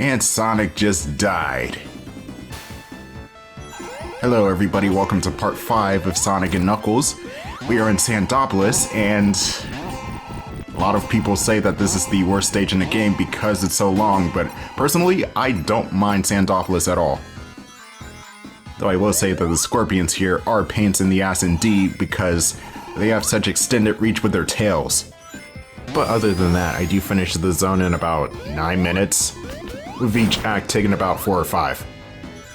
And Sonic just died. Hello everybody, welcome to part 5 of Sonic and Knuckles. We are in Sandopolis, and a lot of people say that this is the worst stage in the game because it's so long, but personally, I don't mind Sandopolis at all. Though I will say that the scorpions here are pains in the ass indeed because they have such extended reach with their tails. But other than that, I do finish the zone in about 9 minutes, with each act taking about 4 or 5.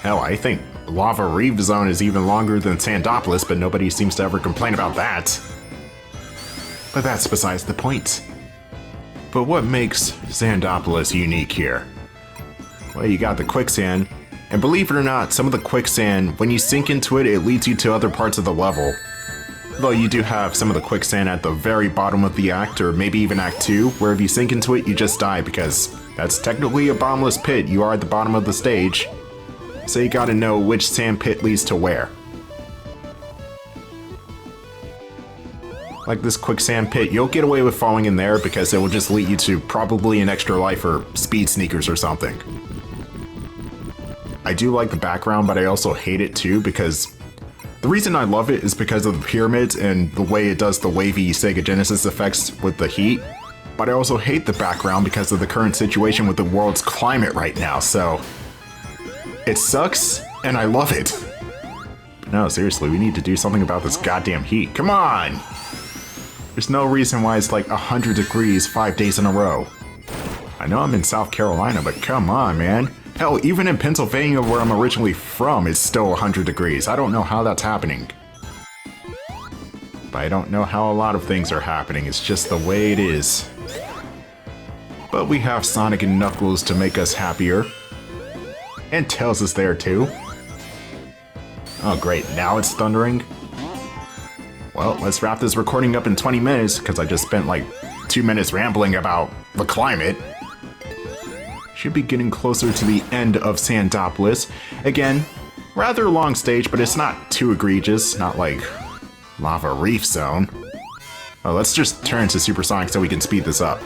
Hell, I think Lava Reef zone is even longer than Sandopolis, but nobody seems to ever complain about that. But that's besides the point. But what makes Sandopolis unique here? Well, you got the quicksand, and believe it or not, some of the quicksand, when you sink into it, it leads you to other parts of the level. Though you do have some of the quicksand at the very bottom of the act, or maybe even Act 2, where if you sink into it, you just die because that's technically a bottomless pit. You are at the bottom of the stage, so you gotta know which sand pit leads to where. Like this quicksand pit, you'll get away with falling in there because it will just lead you to probably an extra life or speed sneakers or something. I do like the background, but I also hate it too because the reason I love it is because of the pyramids and the way it does the wavy Sega Genesis effects with the heat. But I also hate the background because of the current situation with the world's climate right now, so it sucks and I love it. But no, seriously, we need to do something about this goddamn heat. Come on! There's no reason why it's like 100 degrees 5 days in a row. I know I'm in South Carolina, but come on, man. Hell, even in Pennsylvania, where I'm originally from, it's still 100 degrees. I don't know how that's happening. But I don't know how a lot of things are happening. It's just the way it is. But we have Sonic and Knuckles to make us happier. And Tails is there too. Oh great, now it's thundering. Well, let's wrap this recording up in 20 minutes, because I just spent like 2 minutes rambling about the climate. Should be getting closer to the end of Sandopolis. Again, rather long stage, but it's not too egregious, not like Lava Reef Zone. Oh, let's just turn to Supersonic so we can speed this up.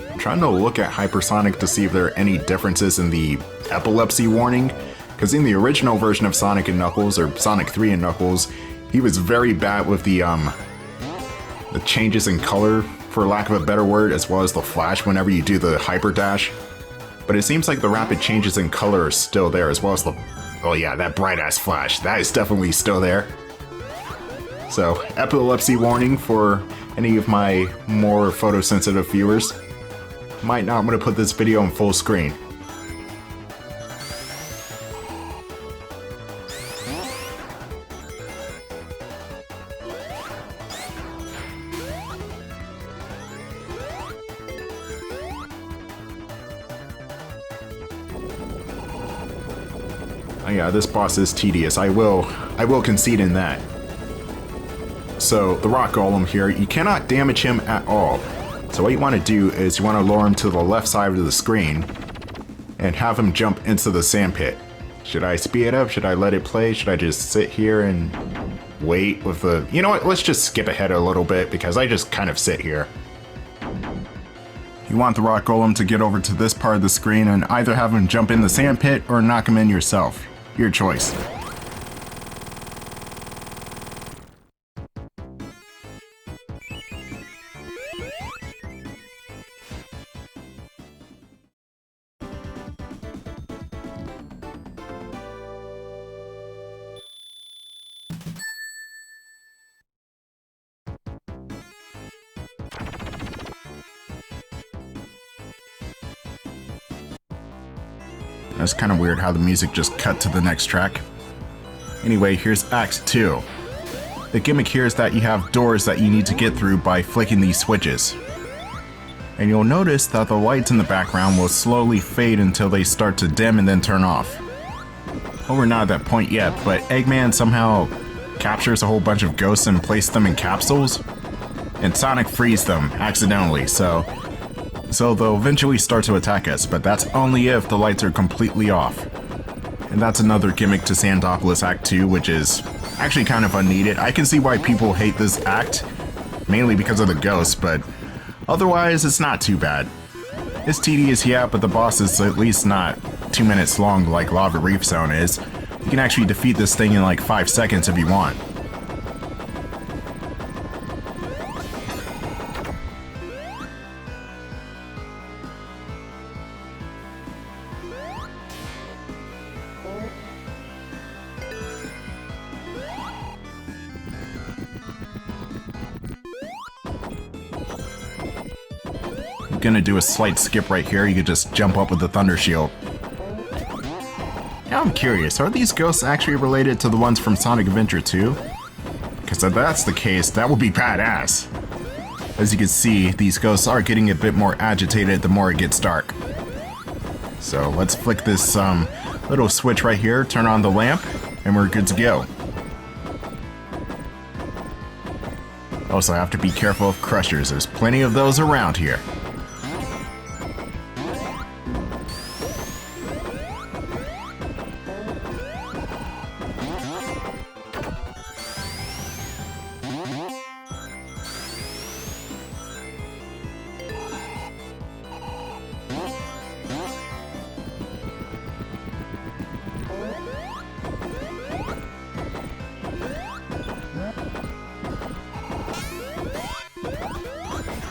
I'm trying to look at Hypersonic to see if there are any differences in the epilepsy warning, because in the original version of Sonic and Knuckles, or Sonic 3 and Knuckles, he was very bad with the changes in color, for lack of a better word, as well as the flash whenever you do the hyper dash. But it seems like the rapid changes in color are still there, as well as the, oh yeah, that bright ass flash, that is definitely still there. So, epilepsy warning for any of my more photosensitive viewers. Might not want to put this video on full screen. Oh yeah, this boss is tedious. I will concede in that. So, the rock golem here, you cannot damage him at all. So what you want to do is you want to lure him to the left side of the screen and have him jump into the sand pit. Should I speed it up? Should I let it play? Should I just sit here and wait with the... You know what? Let's just skip ahead a little bit because I just kind of sit here. You want the rock golem to get over to this part of the screen and either have him jump in the sand pit or knock him in yourself. Your choice. That's kind of weird how the music just cut to the next track. Anyway, here's Act 2. The gimmick here is that you have doors that you need to get through by flicking these switches. And you'll notice that the lights in the background will slowly fade until they start to dim and then turn off. Well, we're not at that point yet, but Eggman somehow captures a whole bunch of ghosts and places them in capsules, and Sonic frees them accidentally, so they'll eventually start to attack us, but that's only if the lights are completely off. and that's another gimmick to Sandopolis Act 2, which is actually kind of unneeded. I can see why people hate this act, mainly because of the ghosts, but otherwise it's not too bad. It's tedious, yeah, but the boss is at least not 2 minutes long like Lava Reef Zone is. You can actually defeat this thing in like 5 seconds if you want. Gonna do a slight skip right here. You could just jump up with the Thunder Shield. Now I'm curious, are these ghosts actually related to the ones from Sonic Adventure 2? Because if that's the case, that would be badass. As you can see, these ghosts are getting a bit more agitated the more it gets dark. So let's flick this little switch right here, turn on the lamp, and we're good to go. Also, I have to be careful of crushers. There's plenty of those around here.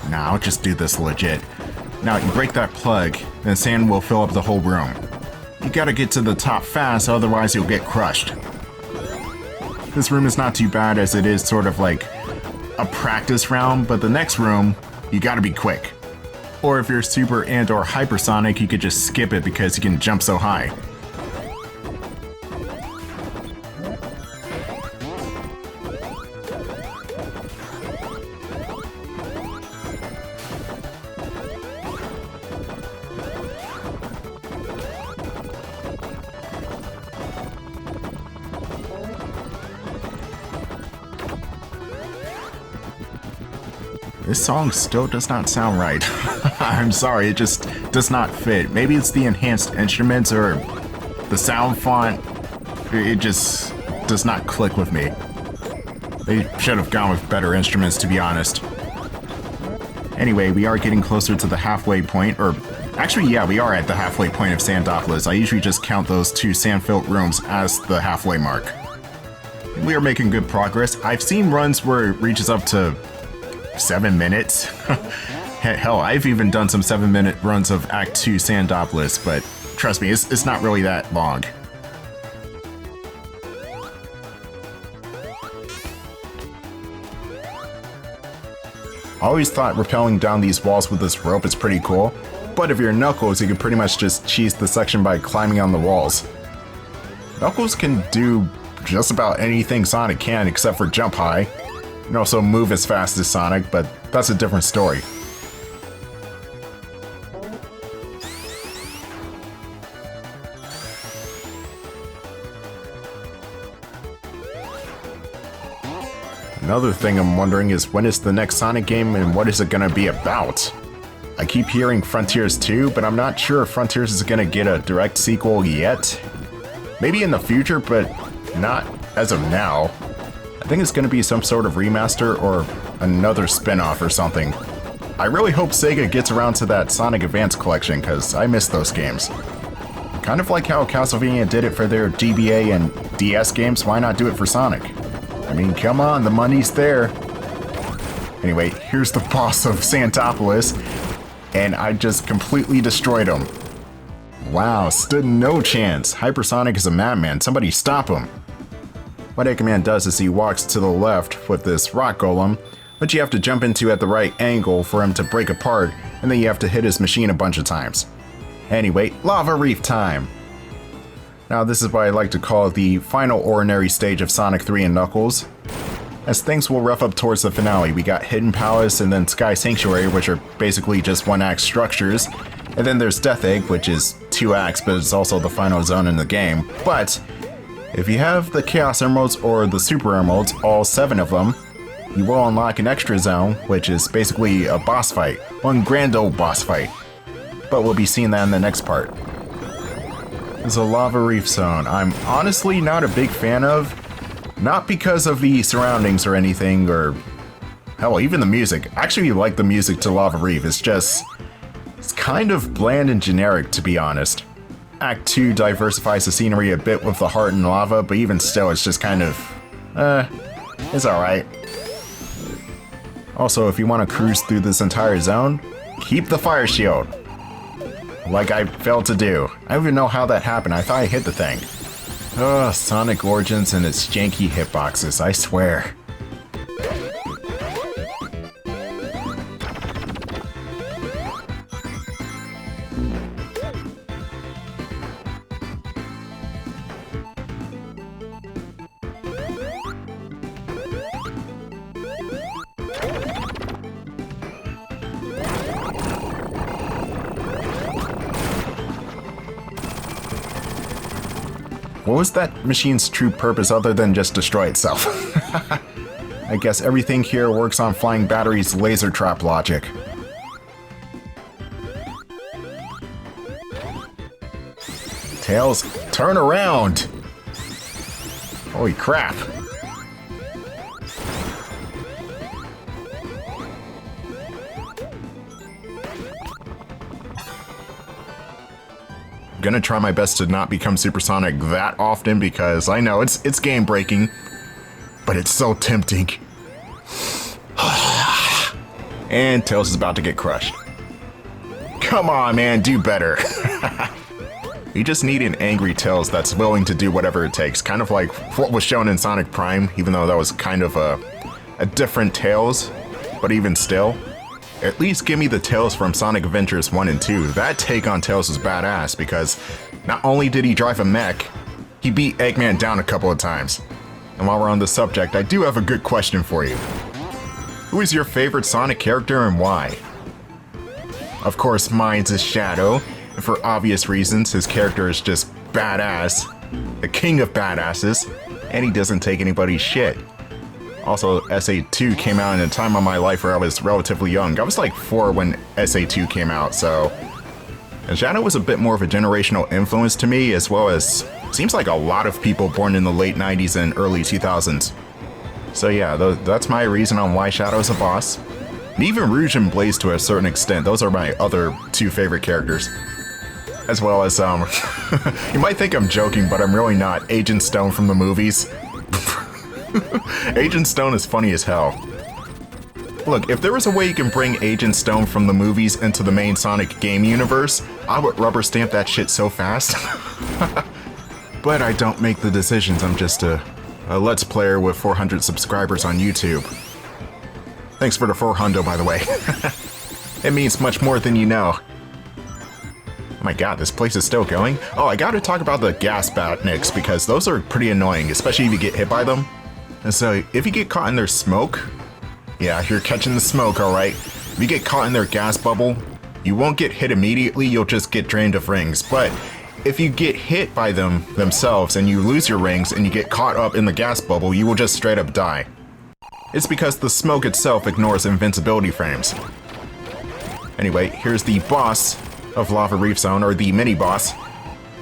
Nah, I'll just do this legit. Now, you break that plug, and sand will fill up the whole room. You gotta get to the top fast, otherwise you'll get crushed. This room is not too bad as it is sort of like a practice round, but the next room, you gotta be quick. Or if you're super and or hypersonic, you could just skip it because you can jump so high. This song still does not sound right. I'm sorry, it just does not fit. Maybe it's the enhanced instruments or the sound font. It just does not click with me. They should have gone with better instruments, to be honest. Anyway, we are getting closer to the halfway point, or actually, yeah, we are at the halfway point of Sandopolis. I usually just count those 2 sand-filled rooms as the halfway mark. We are making good progress. I've seen runs where it reaches up to 7 minutes. Hell, I've even done some 7-minute runs of Act 2 Sandopolis, but trust me, it's not really that long. I always thought rappelling down these walls with this rope is pretty cool, but if you're Knuckles, you can pretty much just cheese the section by climbing on the walls. Knuckles can do just about anything Sonic can except for jump high. You can also move as fast as Sonic, but that's a different story. Another thing I'm wondering is when is the next Sonic game and what is it gonna be about? I keep hearing Frontiers 2, but I'm not sure if Frontiers is gonna get a direct sequel yet. Maybe in the future, but not as of now. I think it's going to be some sort of remaster or another spin-off or something. I really hope Sega gets around to that Sonic Advance collection, because I miss those games. Kind of like how Castlevania did it for their GBA and DS games, why not do it for Sonic? I mean, come on, the money's there. Anyway, here's the boss of Sandopolis, and I just completely destroyed him. Wow, stood no chance. Hypersonic is a madman, somebody stop him. What Eggman does is he walks to the left with this rock golem, which you have to jump into at the right angle for him to break apart, and then you have to hit his machine a bunch of times. Anyway, Lava Reef time! Now this is what I like to call the final ordinary stage of Sonic 3 and Knuckles. As things will rough up towards the finale, we got Hidden Palace and then Sky Sanctuary, which are basically just 1-act structures, and then there's Death Egg, which is 2 acts, but it's also the final zone in the game. But if you have the Chaos Emeralds or the Super Emeralds, all 7 of them, you will unlock an extra zone, which is basically a boss fight. One grand old boss fight. But we'll be seeing that in the next part. is a Lava Reef Zone. I'm honestly not a big fan of, not because of the surroundings or anything, or hell, even the music. I actually like the music to Lava Reef. It's kind of bland and generic, to be honest. Act 2 diversifies the scenery a bit with the heart and lava, but even still, it's just kind of, it's alright. Also, if you want to cruise through this entire zone, keep the fire shield. Like I failed to do. I don't even know how that happened. I thought I hit the thing. Ugh, Sonic Origins and its janky hitboxes, I swear. What was that machine's true purpose other than just destroy itself? I guess everything here works on Flying Battery's laser trap logic. Tails, turn around! Holy crap. Gonna try my best to not become supersonic that often because I know it's game breaking, but it's so tempting. And Tails is about to get crushed. Come on, man, do better. You just need an angry Tails that's willing to do whatever it takes, kind of like what was shown in Sonic Prime, even though that was kind of a different Tails, but even still. At least give me the Tails from Sonic Adventures 1 and 2. That take on Tails was badass because not only did he drive a mech, he beat Eggman down a couple of times. And while we're on the subject, I do have a good question for you. Who is your favorite Sonic character and why? Of course, mine's is Shadow, and for obvious reasons, his character is just badass, the king of badasses, and he doesn't take anybody's shit. Also, SA2 came out in a time of my life where I was relatively young. I was like 4 when SA2 came out, so... And Shadow was a bit more of a generational influence to me, as well as seems like a lot of people born in the late 90s and early 2000s. So yeah, that's my reason on why Shadow's a boss. And even Rouge and Blaze to a certain extent, those are my other 2 favorite characters. As well as, you might think I'm joking, but I'm really not. Agent Stone from the movies. Agent Stone is funny as hell. Look, if there was a way you can bring Agent Stone from the movies into the main Sonic game universe, I would rubber stamp that shit so fast. But I don't make the decisions, I'm just a Let's Player with 400 subscribers on YouTube. Thanks for the 400, by the way. It means much more than you know. Oh my god, this place is still going? Oh, I gotta talk about the gas batniks, because those are pretty annoying, especially if you get hit by them. And so, if you get caught in their smoke, yeah, you're catching the smoke, alright. If you get caught in their gas bubble, you won't get hit immediately, you'll just get drained of rings. But if you get hit by them themselves and you lose your rings and you get caught up in the gas bubble, you will just straight up die. It's because the smoke itself ignores invincibility frames. Anyway, here's the boss of Lava Reef Zone, or the mini-boss.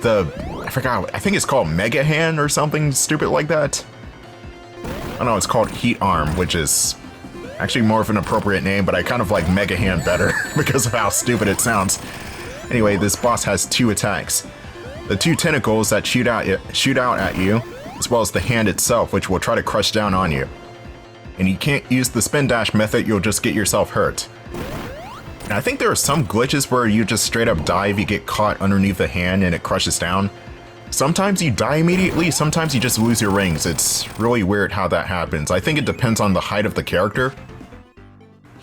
I forgot, I think it's called Mega Hand or something stupid like that. Oh no, it's called Heat Arm, which is actually more of an appropriate name, but I kind of like Mega Hand better because of how stupid it sounds. Anyway, this boss has 2 attacks. The 2 tentacles that shoot out at you, as well as the hand itself, which will try to crush down on you. And you can't use the spin dash method, you'll just get yourself hurt. And I think there are some glitches where you just straight up die if you get caught underneath the hand and it crushes down. Sometimes you die immediately, sometimes you just lose your rings. It's really weird how that happens. I think it depends on the height of the character.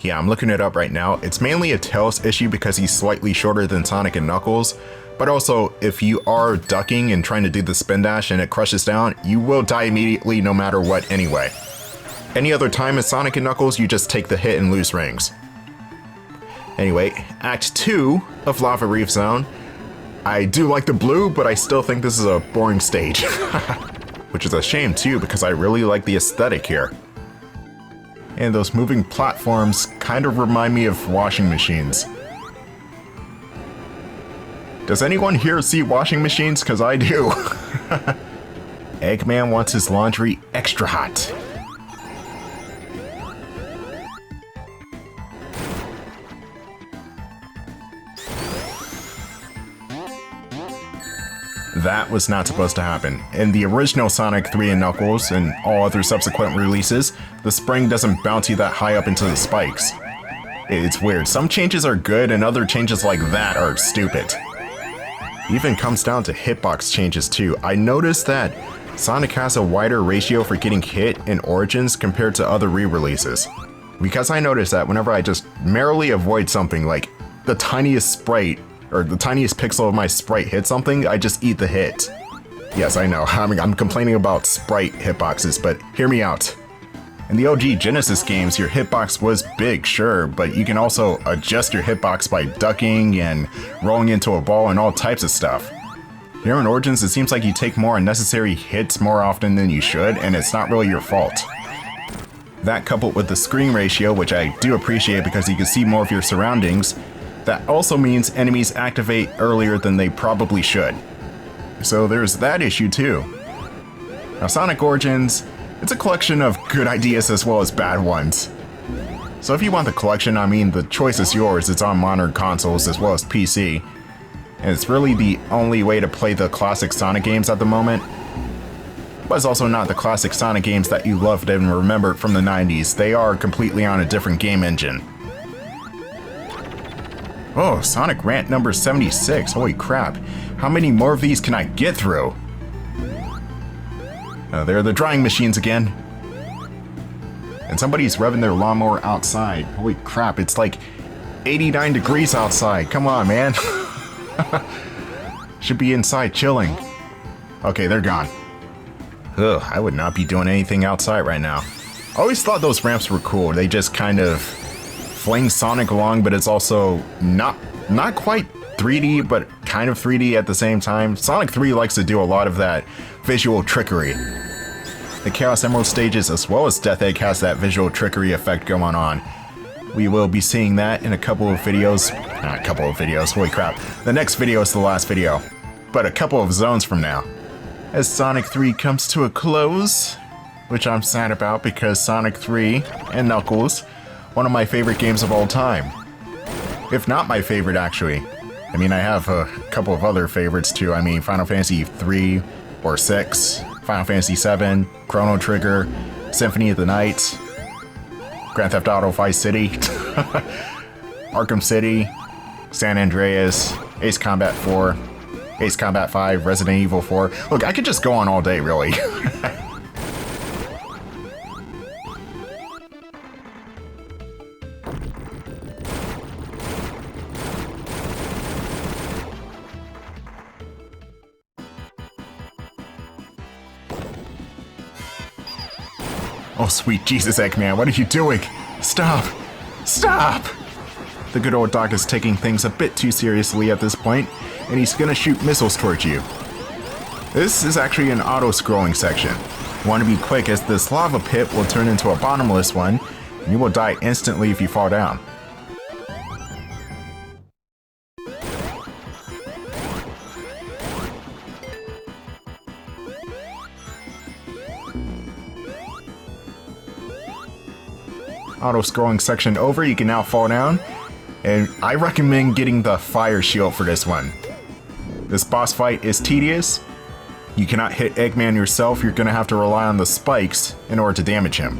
Yeah, I'm looking it up right now. It's mainly a Tails issue because he's slightly shorter than Sonic and Knuckles. But also, if you are ducking and trying to do the spin dash and it crushes down, you will die immediately no matter what anyway. Any other time as Sonic and Knuckles, you just take the hit and lose rings. Anyway, Act 2 of Lava Reef Zone. I do like the blue, but I still think this is a boring stage. Which is a shame too, because I really like the aesthetic here. And those moving platforms kind of remind me of washing machines. Does anyone here see washing machines? Because I do. Eggman wants his laundry extra hot. That was not supposed to happen. In the original Sonic 3 and Knuckles and all other subsequent releases, the spring doesn't bounce you that high up into the spikes. It's weird. Some changes are good and other changes like that are stupid. It even comes down to hitbox changes too. I noticed that Sonic has a wider ratio for getting hit in Origins compared to other re-releases. Because I noticed that whenever I just merely avoid something, like the tiniest sprite or the tiniest pixel of my sprite hit something, I just eat the hit. Yes, I know, I'm complaining about sprite hitboxes, but hear me out. In the OG Genesis games, your hitbox was big, sure, but you can also adjust your hitbox by ducking and rolling into a ball and all types of stuff. Here in Origins, it seems like you take more unnecessary hits more often than you should, and it's not really your fault. That coupled with the screen ratio, which I do appreciate because you can see more of your surroundings, that also means enemies activate earlier than they probably should. So there's that issue too. Now Sonic Origins, it's a collection of good ideas as well as bad ones. So if you want the collection, I mean, the choice is yours. It's on modern consoles as well as PC. And it's really the only way to play the classic Sonic games at the moment. But it's also not the classic Sonic games that you loved and remembered from the 90s. They are completely on a different game engine. Oh, Sonic Rant number 76. Holy crap. How many more of these can I get through? There are the drying machines again. And somebody's revving their lawnmower outside. Holy crap, it's like 89 degrees outside. Come on, man. Should be inside chilling. Okay, they're gone. Ugh, I would not be doing anything outside right now. I always thought those ramps were cool. They just kind of fling Sonic along, but it's also not quite 3D, but kind of 3D at the same time. Sonic 3 likes to do a lot of that visual trickery. The Chaos Emerald stages as well as Death Egg has that visual trickery effect going on. We will be seeing that in a couple of videos. Holy crap. The next video is the last video, but a couple of zones from now. As Sonic 3 comes to a close, which I'm sad about because Sonic 3 and Knuckles, one of my favorite games of all time. If not my favorite, actually. I mean, I have a couple of other favorites too. I mean, Final Fantasy 3 or 6, Final Fantasy 7, Chrono Trigger, Symphony of the Night, Grand Theft Auto Vice City, Arkham City, San Andreas, Ace Combat 4, Ace Combat 5, Resident Evil 4. Look, I could just go on all day, really. Oh, sweet Jesus, Eggman, what are you doing? Stop! Stop! The good old dog is taking things a bit too seriously at this point, and he's gonna shoot missiles towards you. This is actually an auto-scrolling section. You want to be quick as this lava pit will turn into a bottomless one, and you will die instantly if you fall down. Auto-scrolling section over, you can now fall down, and I recommend getting the fire shield for this one. This boss fight is tedious. You cannot hit Eggman yourself, you're gonna have to rely on the spikes in order to damage him.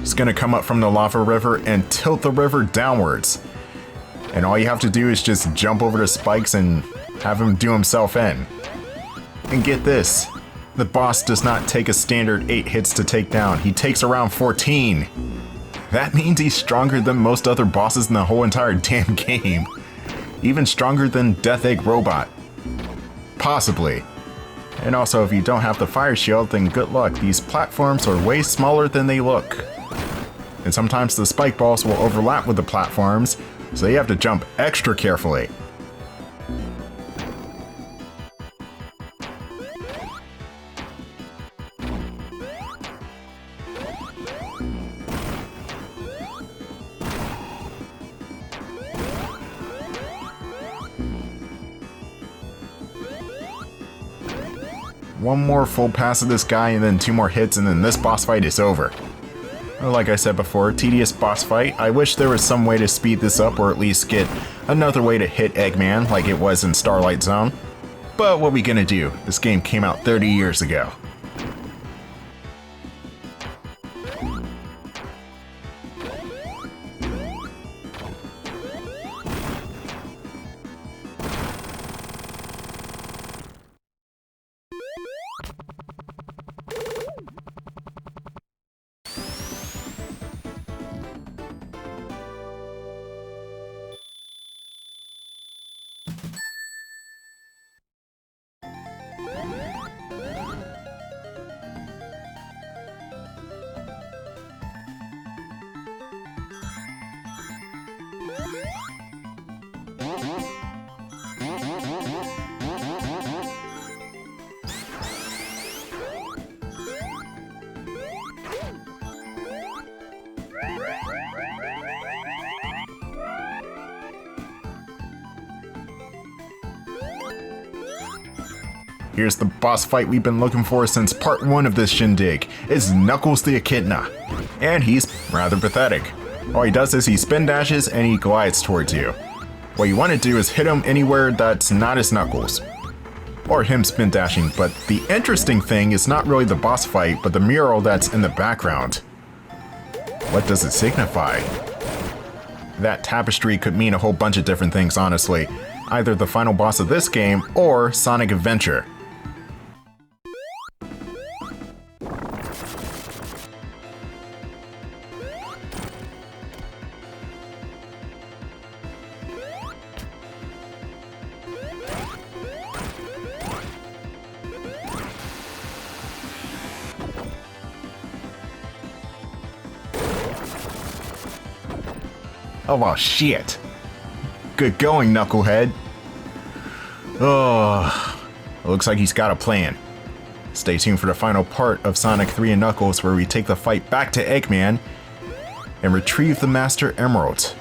He's gonna come up from the lava river and tilt the river downwards. And all you have to do is just jump over the spikes and have him do himself in. And get this. The boss does not take a standard 8 hits to take down, he takes around 14. That means he's stronger than most other bosses in the whole entire damn game. Even stronger than Death Egg Robot. Possibly. And also, if you don't have the fire shield, then good luck. These platforms are way smaller than they look. And sometimes the spike balls will overlap with the platforms, so you have to jump extra carefully. one more full pass of this guy and then 2 more hits and then this boss fight is over. Like I said before, tedious boss fight. I wish there was some way to speed this up or at least get another way to hit Eggman like it was in Starlight Zone. But what we gonna do? This game came out 30 years ago. Here's the boss fight we've been looking for since part 1 of this shindig. It's Knuckles the Echidna. And he's rather pathetic. All he does is he spin dashes and he glides towards you. What you want to do is hit him anywhere that's not his Knuckles. Or him spin dashing, but the interesting thing is not really the boss fight, but the mural that's in the background. What does it signify? That tapestry could mean a whole bunch of different things, honestly. Either the final boss of this game or Sonic Adventure. Oh, shit. Good going, Knucklehead. Oh, looks like he's got a plan. Stay tuned for the final part of Sonic 3 and Knuckles where we take the fight back to Eggman and retrieve the Master Emerald.